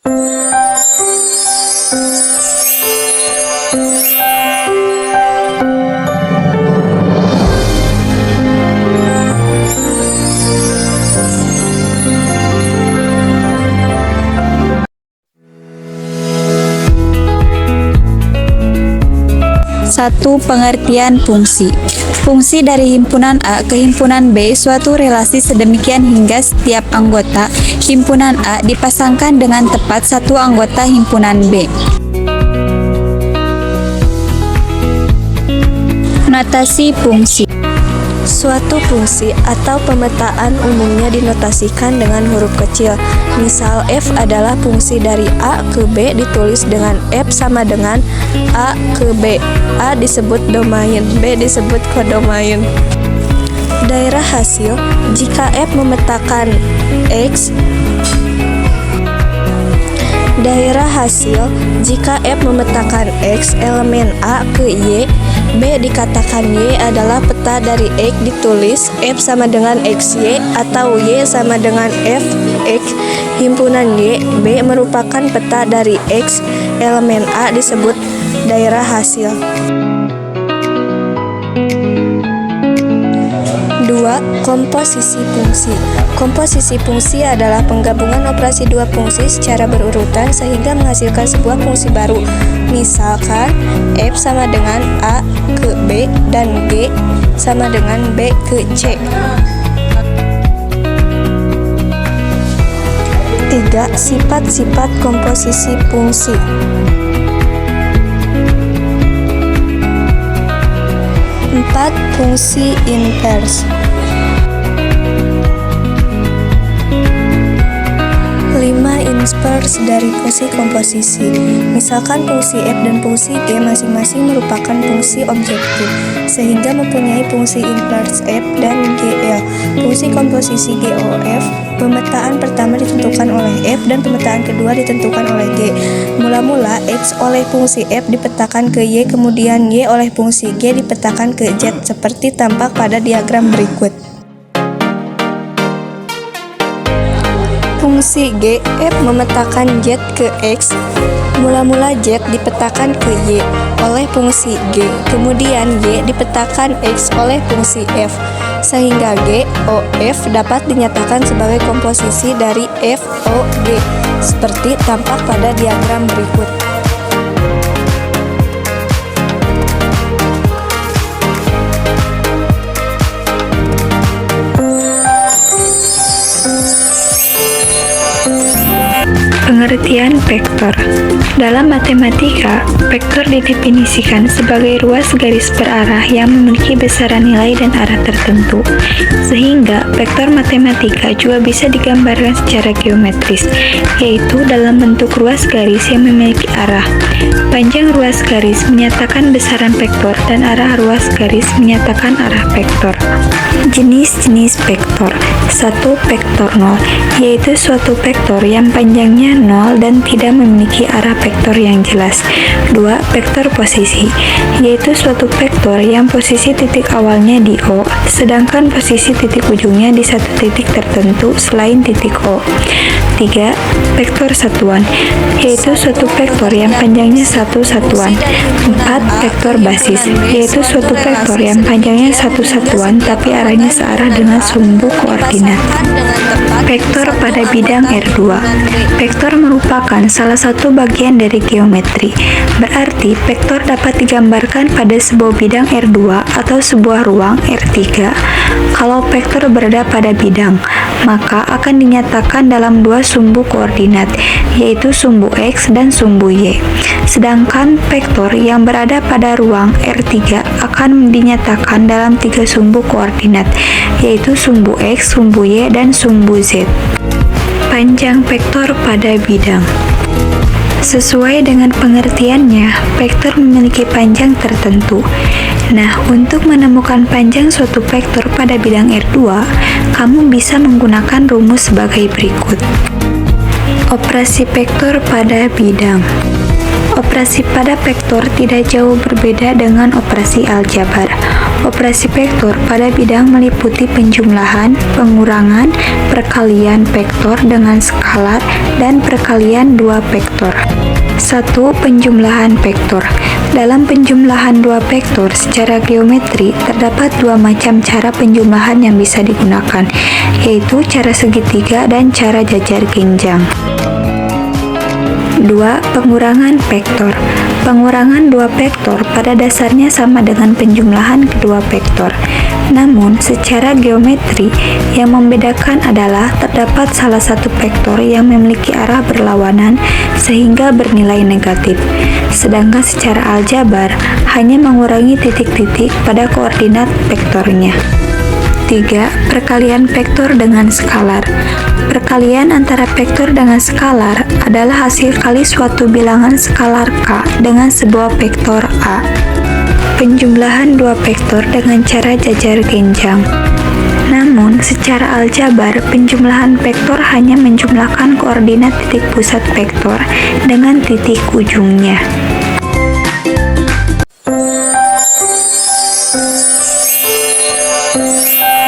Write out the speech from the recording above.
Satu. Pengertian fungsi. Fungsi dari himpunan A ke himpunan B suatu relasi sedemikian hingga setiap anggota himpunan A dipasangkan dengan tepat satu anggota himpunan B. Notasi fungsi. Suatu fungsi atau pemetaan umumnya dinotasikan dengan huruf kecil. Misal f adalah fungsi dari A ke B ditulis dengan f sama dengan A ke B. A disebut domain, B disebut kodomain. Daerah hasil, jika f memetakan X, daerah hasil jika f memetakan X elemen A ke Y, B dikatakan Y adalah peta dari X ditulis F sama dengan XY atau Y sama dengan FX. Himpunan Y, B merupakan peta dari X, elemen A disebut daerah hasil. 2. Komposisi fungsi. Komposisi fungsi adalah penggabungan operasi dua fungsi secara berurutan sehingga menghasilkan sebuah fungsi baru. Misalkan F sama dengan A ke B dan G sama dengan B ke C. 3. Sifat-sifat komposisi fungsi. 4. Fungsi invers. 5. Inverse dari fungsi komposisi. Misalkan fungsi f dan fungsi g masing-masing merupakan fungsi objektif, sehingga mempunyai fungsi inverse f dan gl. Fungsi komposisi GOF, pemetaan pertama ditentukan oleh f dan pemetaan kedua ditentukan oleh g. Mula-mula x oleh fungsi f dipetakan ke y, kemudian y oleh fungsi g dipetakan ke z, seperti tampak pada diagram berikut. Fungsi g, f memetakan z ke x, mula-mula z dipetakan ke y oleh fungsi g, kemudian y dipetakan x oleh fungsi f, sehingga g, o, f dapat dinyatakan sebagai komposisi dari f, o, g, seperti tampak pada diagram berikut. Pengertian vektor. Dalam matematika, vektor didefinisikan sebagai ruas garis berarah yang memiliki besaran nilai dan arah tertentu. Sehingga vektor matematika juga bisa digambarkan secara geometris, yaitu dalam bentuk ruas garis yang memiliki arah. Panjang ruas garis menyatakan besaran vektor dan arah ruas garis menyatakan arah vektor. Jenis-jenis vektor. 1. Vektor nol, yaitu suatu vektor yang panjangnya 0 dan tidak memiliki arah vektor yang jelas. 2. Vektor posisi, yaitu suatu vektor yang posisi titik awalnya di O, sedangkan posisi titik ujungnya di satu titik tertentu selain titik O. 3. Vektor satuan, yaitu suatu vektor yang panjangnya satu satuan. 4. Vektor basis, yaitu suatu vektor yang panjangnya satu satuan tapi arahnya searah dengan sumbu koordinat. Vektor pada bidang R2. Vektor merupakan salah satu bagian dari geometri. Berarti vektor dapat digambarkan pada sebuah bidang R2 atau sebuah ruang R3. Kalau vektor berada pada bidang, maka akan dinyatakan dalam dua sumbu koordinat, yaitu sumbu X dan sumbu Y. Sedangkan vektor yang berada pada ruang R3 akan dinyatakan dalam tiga sumbu koordinat, yaitu sumbu X, sumbu Y, dan sumbu Z. Panjang vektor pada bidang. Sesuai dengan pengertiannya, vektor memiliki panjang tertentu. Nah, untuk menemukan panjang suatu vektor pada bidang R2, kamu bisa menggunakan rumus sebagai berikut. Operasi vektor pada bidang. Operasi pada vektor tidak jauh berbeda dengan operasi aljabar. Operasi vektor pada bidang meliputi penjumlahan, pengurangan, perkalian vektor dengan skalar, dan perkalian dua vektor. 1. Penjumlahan vektor. Dalam penjumlahan dua vektor secara geometri, terdapat dua macam cara penjumlahan yang bisa digunakan, yaitu cara segitiga dan cara jajar genjang. 2. Pengurangan vektor. Pengurangan dua vektor pada dasarnya sama dengan penjumlahan kedua vektor. Namun, secara geometri, yang membedakan adalah terdapat salah satu vektor yang memiliki arah berlawanan sehingga bernilai negatif. Sedangkan secara aljabar, hanya mengurangi titik-titik pada koordinat vektornya. 3. Perkalian vektor dengan skalar. Perkalian antara vektor dengan skalar adalah hasil kali suatu bilangan skalar K dengan sebuah vektor A. Penjumlahan dua vektor dengan cara jajar genjang. Namun, secara aljabar, penjumlahan vektor hanya menjumlahkan koordinat titik pusat vektor dengan titik ujungnya.